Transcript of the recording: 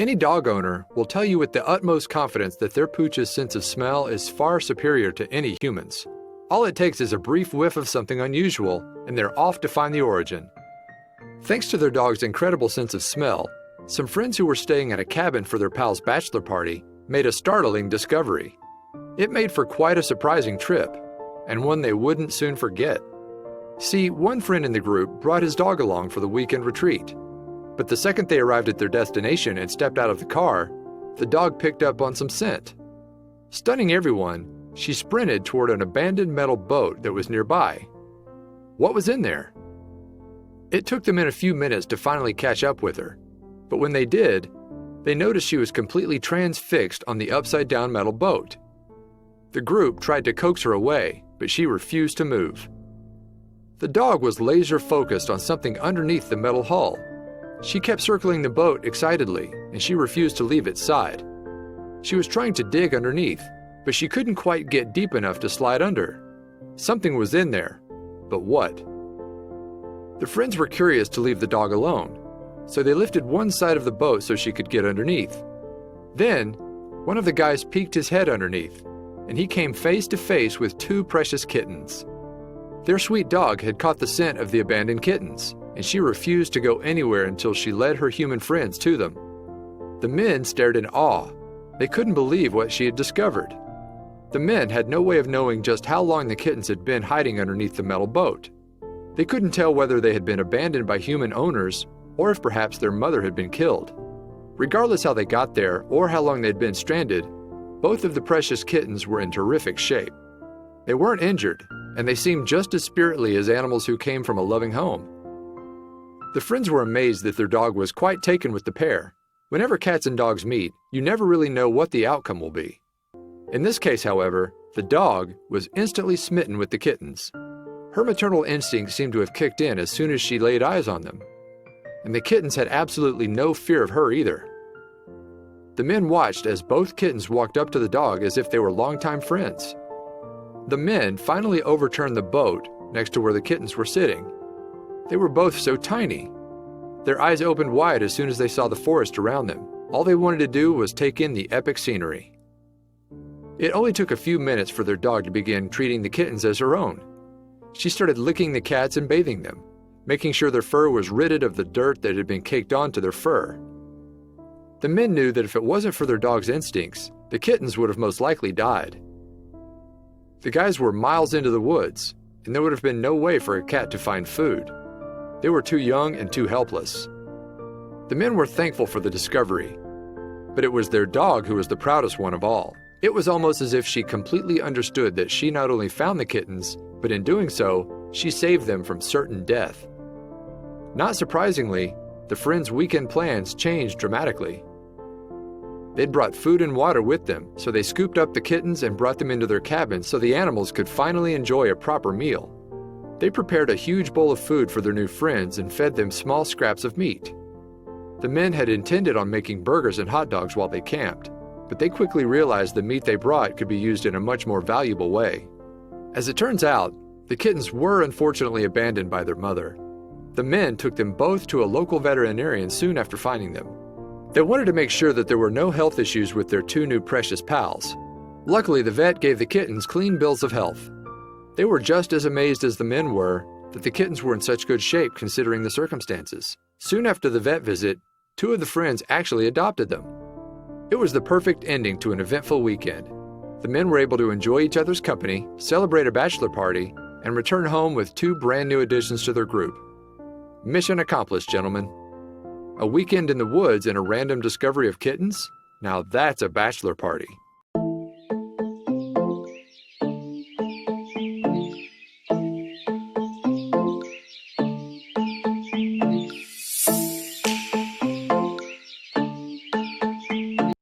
Any dog owner will tell you with the utmost confidence that their pooch's sense of smell is far superior to any human's. All it takes is a brief whiff of something unusual, and they're off to find the origin. Thanks to their dog's incredible sense of smell, some friends who were staying at a cabin for their pal's bachelor party made a startling discovery. It made for quite a surprising trip, and one they wouldn't soon forget. See, one friend in the group brought his dog along for the weekend retreat. But the second they arrived at their destination and stepped out of the car, the dog picked up on some scent. Stunning everyone, she sprinted toward an abandoned metal boat that was nearby. What was in there? It took them in a few minutes to finally catch up with her, but when they did, they noticed she was completely transfixed on the upside-down metal boat. The group tried to coax her away, but she refused to move. The dog was laser-focused on something underneath the metal hull. She kept circling the boat excitedly, and she refused to leave its side. She was trying to dig underneath, but she couldn't quite get deep enough to slide under. Something was in there, but what? The friends were curious to leave the dog alone, so they lifted one side of the boat so she could get underneath. Then, one of the guys peeked his head underneath, and he came face to face with two precious kittens. Their sweet dog had caught the scent of the abandoned kittens, and she refused to go anywhere until she led her human friends to them. The men stared in awe. They couldn't believe what she had discovered. The men had no way of knowing just how long the kittens had been hiding underneath the metal boat. They couldn't tell whether they had been abandoned by human owners or if perhaps their mother had been killed. Regardless how they got there or how long they'd been stranded, both of the precious kittens were in terrific shape. They weren't injured, and they seemed just as spiritly as animals who came from a loving home. The friends were amazed that their dog was quite taken with the pair. Whenever cats and dogs meet, you never really know what the outcome will be. In this case, however, the dog was instantly smitten with the kittens. Her maternal instinct seemed to have kicked in as soon as she laid eyes on them. And the kittens had absolutely no fear of her either. The men watched as both kittens walked up to the dog as if they were longtime friends. The men finally overturned the boat next to where the kittens were sitting. They were both so tiny. Their eyes opened wide as soon as they saw the forest around them. All they wanted to do was take in the epic scenery. It only took a few minutes for their dog to begin treating the kittens as her own. She started licking the cats and bathing them, making sure their fur was ridded of the dirt that had been caked onto their fur. The men knew that if it wasn't for their dog's instincts, the kittens would have most likely died. The guys were miles into the woods, and there would have been no way for a cat to find food. They were too young and too helpless. The men were thankful for the discovery, but it was their dog who was the proudest one of all. It was almost as if she completely understood that she not only found the kittens, but in doing so, she saved them from certain death. Not surprisingly, the friends' weekend plans changed dramatically. They'd brought food and water with them, so they scooped up the kittens and brought them into their cabin so the animals could finally enjoy a proper meal. They prepared a huge bowl of food for their new friends and fed them small scraps of meat. The men had intended on making burgers and hot dogs while they camped, but they quickly realized the meat they brought could be used in a much more valuable way. As it turns out, the kittens were unfortunately abandoned by their mother. The men took them both to a local veterinarian soon after finding them. They wanted to make sure that there were no health issues with their two new precious pals. Luckily, the vet gave the kittens clean bills of health. They were just as amazed as the men were that the kittens were in such good shape considering the circumstances. Soon after the vet visit, two of the friends actually adopted them. It was the perfect ending to an eventful weekend. The men were able to enjoy each other's company, celebrate a bachelor party, and return home with two brand new additions to their group. Mission accomplished, gentlemen. A weekend in the woods and a random discovery of kittens? Now that's a bachelor party.